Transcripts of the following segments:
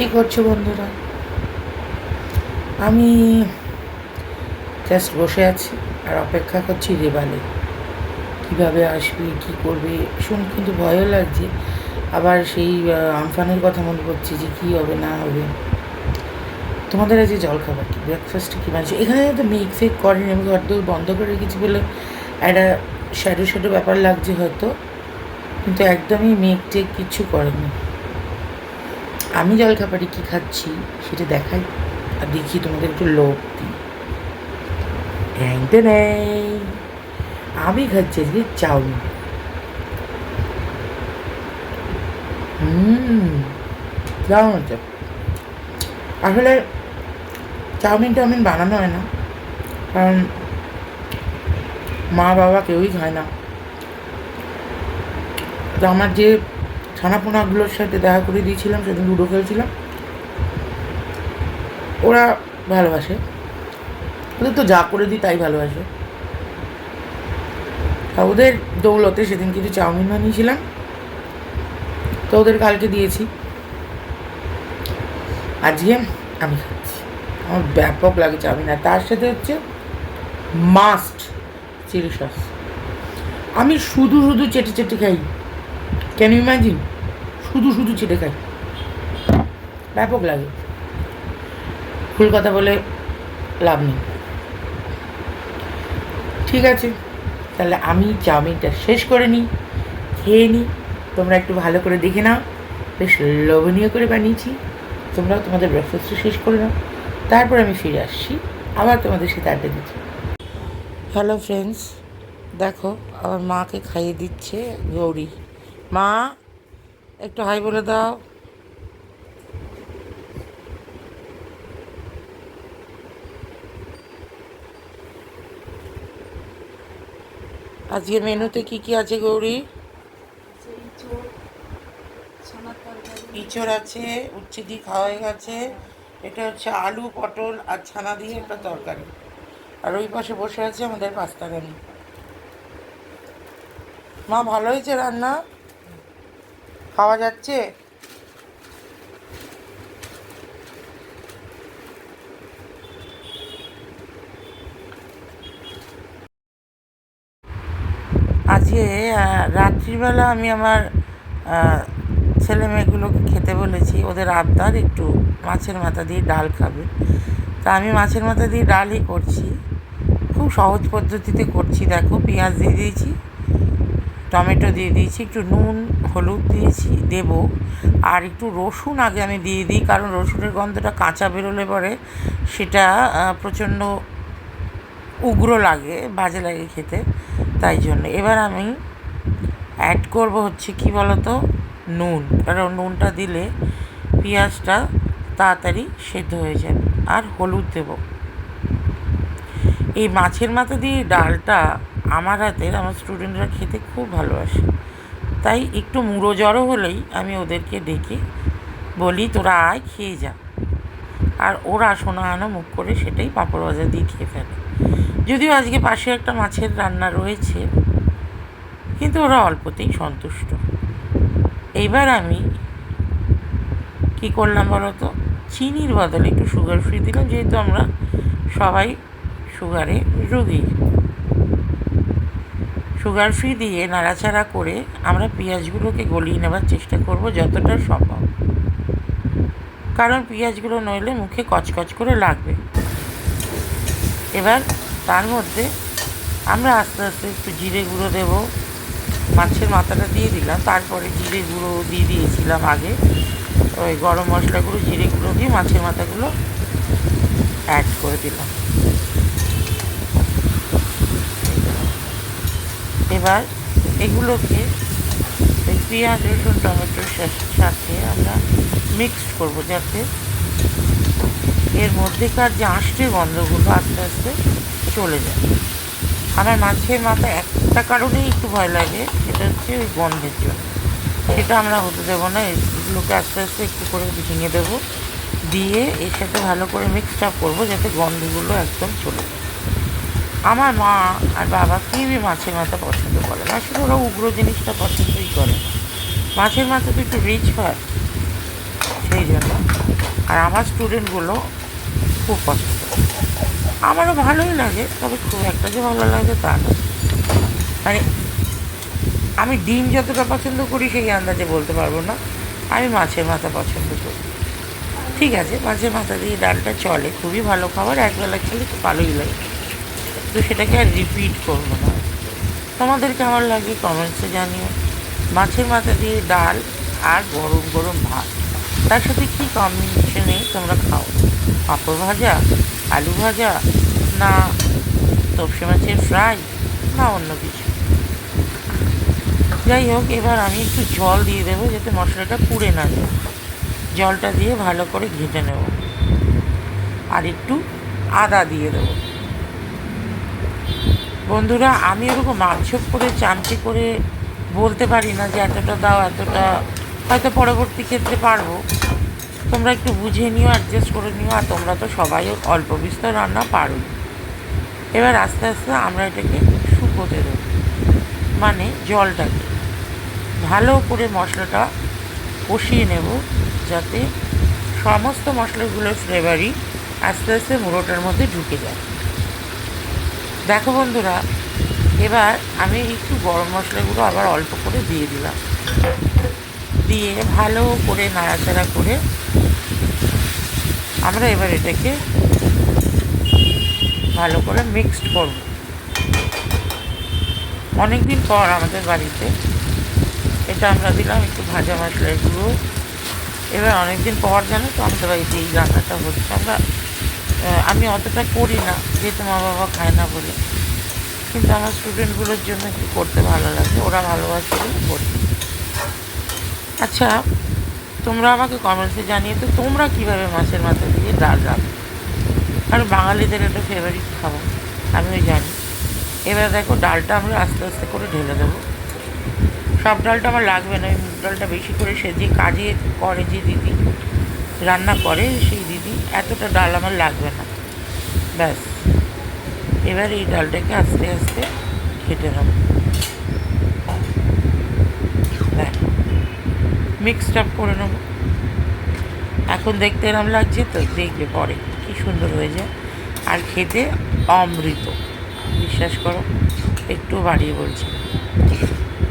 কী করছো বন্ধুরা? আমি জাস্ট বসে আছি আর অপেক্ষা করছি রেবালে কীভাবে আসবে, কী করবে। শুনে কিন্তু ভয়ও লাগছে। আবার সেই আমফানের কথা মনে করছি যে কী হবে না হবে। তোমাদের আজকে জলখাবার কি, ব্রেকফাস্টে কী বানিয়েছে? এখানে তো মেঘ ফেক করেনি, আমি ঘরদোর বন্ধ করে রেখেছি বলে একটা শ্যাডো শ্যাডো ব্যাপার লাগছে হয়তো, কিন্তু একদমই মেঘ টেঘ কিচ্ছু করেনি। আমি জলখাবারে কী খাচ্ছি সেটা দেখাই আর দেখি তোমাদের একটু লোভ দিই। নেই, আমি খাচ্ছি আজকে চাউমিন। দারুণ হচ্ছে। আসলে চাউমিন টাউমিন বানানো হয় না, কারণ মা বাবা কেউই খায় না। তো আমার যে ছানাপোনাগুলোর সাথে দেখা করে দিয়েছিলাম, সেদিন লুডো খেলছিলাম, ওরা ভালোবাসে, ওদের তো যা করে দিই তাই ভালোবাসে। ওদের দৌলতে সেদিন কিছু চাউমিন বানিয়েছিলাম, তো ওদের কালকে দিয়েছি, আজকে আমি খাচ্ছি। আমার ব্যাপক লাগে চাউমিন, আর তার সাথে হচ্ছে মাস্ট চিলি সস। আমি শুধু শুধু চেটে চেটে খাই, ক্যান ইউ ইমাজিন? শুধু শুধু চেটে খাই, ব্যাপক লাগে। ফুল কথা বলে লাভ নেই। ঠিক আছে, তাহলে আমি চাউমিনটা শেষ করে নিই, খেয়ে নিই। তোমরা একটু ভালো করে দেখে নাও, বেশ লোভনীয় করে বানিয়েছি। তোমরাও তোমাদের ব্রেকফাস্টটা শেষ করে নাও, তারপর আমি ফিরে আসছি, আবার তোমাদের সাথে আড্ডা দিচ্ছি। হ্যালো ফ্রেন্ডস, দেখো আমার মাকে খাইয়ে দিচ্ছে গৌরী। মা, একটু হাই বলে দাও। আজকে মেনুতে কি কি আছে গৌরী? ইঁচড় আছে, উচ্ছে দিয়ে খাওয়া হয়ে গেছে। এটা হচ্ছে আলু পটল আর ছানা দিয়ে একটা তরকারি। আর ওই পাশে বসে আছে আমাদের পাস্তা রানি। মা, ভালো হয়েছে রান্না? খাওয়া যাচ্ছে? আজকে রাত্রিবেলা আমি আমার ছেলে মেয়েগুলোকে খেতে বলেছি, ওদের আবদার একটু মাছের মাথা দিয়ে ডাল খাবে। তা আমি মাছের মাথা দিয়ে ডালই করছি, খুব সহজ পদ্ধতিতে করছি। দেখো, পেঁয়াজ দিয়ে দিয়েছি, টমেটো দিয়ে দিয়েছি, একটু নুন হলুদ দেবো, আর একটু রসুন আগে আমি দিয়ে দিই, কারণ রসুনের গন্ধটা কাঁচা বেরোলে পরে সেটা প্রচণ্ড উগ্র লাগে, বাজে লাগে খেতে, তাই জন্য। এবার আমি অ্যাড করব হচ্ছে কি বলতো, নুন, কারণ নুনটা দিলে পেঁয়াজটা তাড়াতাড়ি সেদ্ধ হয়ে যাবে। আর হলুদ দেব। এই মাছের মাথা দিয়ে ডালটা আমার হাতের আমার স্টুডেন্টরা খেতে খুব ভালোবাসে, তাই একটু মুড়ো জড়ো হলেই আমি ওদেরকে ডেকে বলি, তোরা আয় খেয়ে যা। আর ওরা সোনাহানো মুখ করে সেটাই পাঁপড় ভাজা দিয়ে খেয়ে ফেলে। যদিও আজকে পাশে একটা মাছের রান্না রয়েছে, কিন্তু ওরা অল্পতেই সন্তুষ্ট। এইবার আমি কি করলাম বলো তো, চিনির বদলে একটু সুগার ফ্রি দিলাম, যেহেতু আমরা সবাই সুগারে রোগী। সুগার ফ্রি দিয়ে নাড়াচাড়া করে আমরা পেঁয়াজগুলোকে গলিয়ে নেবার চেষ্টা করব যতটা সম্ভব, কারণ পেঁয়াজগুলো নইলে মুখে কচকচ করে লাগবে। এবার তার মধ্যে আমরা আস্তে আস্তে একটু জিরে গুঁড়ো দেবো। মাছের মাথাটা দিয়ে দিলাম, তারপরে জিরে গুঁড়ো দিয়ে দিয়েছিলাম আগে, ওই গরম মশলা গুঁড়ো জিরে গুঁড়ো দিয়ে মাছের মাথাগুলো অ্যাড করে দিলাম। এবার এগুলোকে এই পেঁয়াজ রসুন টমেটোর সাথে আমরা মিক্সড করব, যাতে এর মধ্যেকার যে আঁশটে গন্ধগুলো আস্তে আস্তে চলে যায়। আমার মাছের মাথা একটা কারণেই একটু ভয় লাগে, সেটা হচ্ছে ওই গন্ধের জন্য। সেটা আমরা হতে দেবো না, এগুলোকে আস্তে আস্তে একটু করে ভেঙে দেবো, দিয়ে এর সাথে ভালো করে মিক্সড আপ করবো, যাতে গন্ধগুলো একদম চলে যায়। আমার মা আর বাবা কেউই মাছের মাথা পছন্দ করে না, আসলে ওরা উগ্র জিনিসটা পছন্দই করে না। মাছের মাথা তো একটু রিচ হয়, সেই জন্য আর আমার স্টুডেন্টগুলো খুব পছন্দ করে। আমারও ভালোই লাগে, তবে খুব একটা যে ভালো লাগে তা না। মানে আমি ডিম যতটা পছন্দ করি সেই আন্দাজে বলতে পারবো না, আমি মাছের মাথা পছন্দ করি। ঠিক আছে, মাছের মাথা দিয়ে ডালটা চলে, খুবই ভালো খাবার, একবেলা খেলে তো ভালোই লাগে, তো সেটাকে আর রিপিট করবো না। তোমাদের কেমন লাগে কমেন্টসে জানিও। মাছের মাথা দিয়ে ডাল আর গরম গরম ভাত, তার সাথে কী কম্বিনেশনে তোমরা খাও? পাঁপড় ভাজা, আলু ভাজা, না তপসে মাছের ফ্রাই, না অন্য কিছু? যাই হোক, এবার আমি একটু জল দিয়ে দেবো যাতে মশলাটা পুড়ে না যায়। জলটা দিয়ে ভালো করে ঘেঁটে নেব, আর একটু আদা দিয়ে দেবো। বন্ধুরা, আমি ওরকম মাপঝোপ করে চামচে করে বলতে পারি না যে এতটা দাও এতটা, হয়তো পরবর্তী ক্ষেত্রে পারবো। তোমরা একটু বুঝে নিও, অ্যাডজাস্ট করে নিও, আর তোমরা তো সবাই অল্প বিস্তর রান্না পারো। এবার আস্তে আস্তে আমরা এটাকে শুকোতে দেবো, মানে জলটাকে ভালো করে মশলাটা কষিয়ে নেব, যাতে সমস্ত মশলাগুলোর ফ্লেভারই আস্তে আস্তে মুড়োটার মধ্যে ঢুকে যায়। দেখো বন্ধুরা, এবার আমি একটু গরম মশলাগুলো আবার অল্প করে দিয়ে দিলাম, দিয়ে ভালো করে নাড়াচাড়া করে আমরা এবার এটাকে ভালো করে মিক্সড করব। অনেক দিন পর আমাদের বাড়িতে এটা আমরা দিলাম একটু ভাজা মশলার গুঁড়ো। এবার অনেক দিন পর জানো তো আমাদের বাড়িতে এই রান্নাটা হচ্ছে। আমি অতটা করি না, যেহেতু মা বাবা খায় না বলে, কিন্তু আমার স্টুডেন্টগুলোর জন্য একটু করতে ভালো লাগে, ওরা ভালোবাসে বলে করি। আচ্ছা, তোমরা আমাকে কমেন্টসে জানিয়ে তো তোমরা কীভাবে মাছের মাথা দিয়ে ডাল রাখো, কারণ বাঙালিদের এটা ফেভারিট খাবার, আমিও জানি। এবার দেখো, ডালটা আমরা আস্তে আস্তে করে ঢেলে দেবো। সব ডালটা আমার লাগবে না, ওই মুগ ডালটা বেশি করে সে যে কাজে করে, যে দিদি রান্না করে সেই দিদি, এতটা ডাল আমার লাগবে না। ব্যাস, এবার এই ডালটাকে আস্তে আস্তে ঘেটে নেব। দেখো, মিক্সড আপ করে নেব। এখন দেখতে এরম লাগছে তো, দেখবে পরে কী সুন্দর হয়ে যায়, আর খেতে অমৃত, বিশ্বাস করো। একটু বাড়িয়ে বলছি,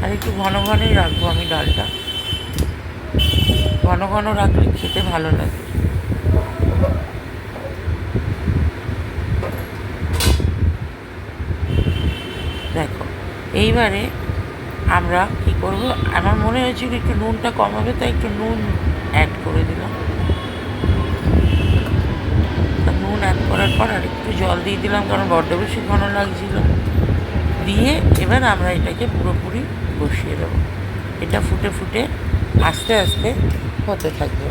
আর একটু ঘন ঘনই রাখবো আমি ডালটা, ঘন ঘন রাখলে খেতে ভালো লাগে। দেখো, এইবারে আমরা কী করবো, আমার মনে হয়েছিল একটু নুনটা কম হবে, তাই একটু নুন অ্যাড করে দিলাম। নুন অ্যাড করার পর আর একটু জল দিয়ে দিলাম, কারণ বড্ড বেশি ঘন লাগছিল। দিয়ে এবার আমরা এটাকে পুরোপুরি বসিয়ে দেবো। এটা ফুটে ফুটে আস্তে আস্তে হতে থাকবে।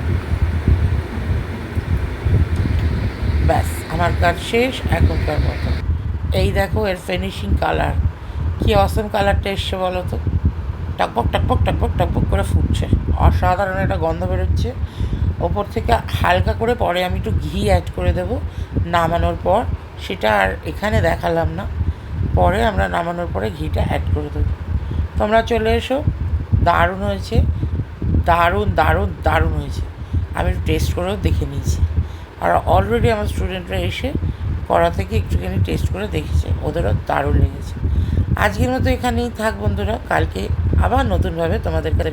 ব্যাস, আমার কাজ শেষ এখনকার মতো। এই দেখো এর ফিনিশিং কালার, কী অসম কালারটা এসছে বলো তো। টকবক টকবক টকবক টকবক করে ফুটছে, অসাধারণ একটা গন্ধ বেরোচ্ছে। ওপর থেকে হালকা করে পরে আমি একটু ঘি অ্যাড করে দেবো নামানোর পর, সেটা আর এখানে দেখালাম না, পরে আমরা নামানোর পরে ঘিটা অ্যাড করে দেবো। তোমরা চলে এসো, দারুণ হয়েছে, দারুণ দারুণ দারুণ হয়েছে। আমি একটু টেস্ট করেও দেখে নিয়েছি, আর অলরেডি আমার স্টুডেন্টরা এসে কড়া থেকে একটুখানি টেস্ট করে দেখেছে, ওদেরও দারুণ লেগেছে। আজকের মতো এখানেই থাক বন্ধুরা, কালকে আবার নতুনভাবে তোমাদের কাছে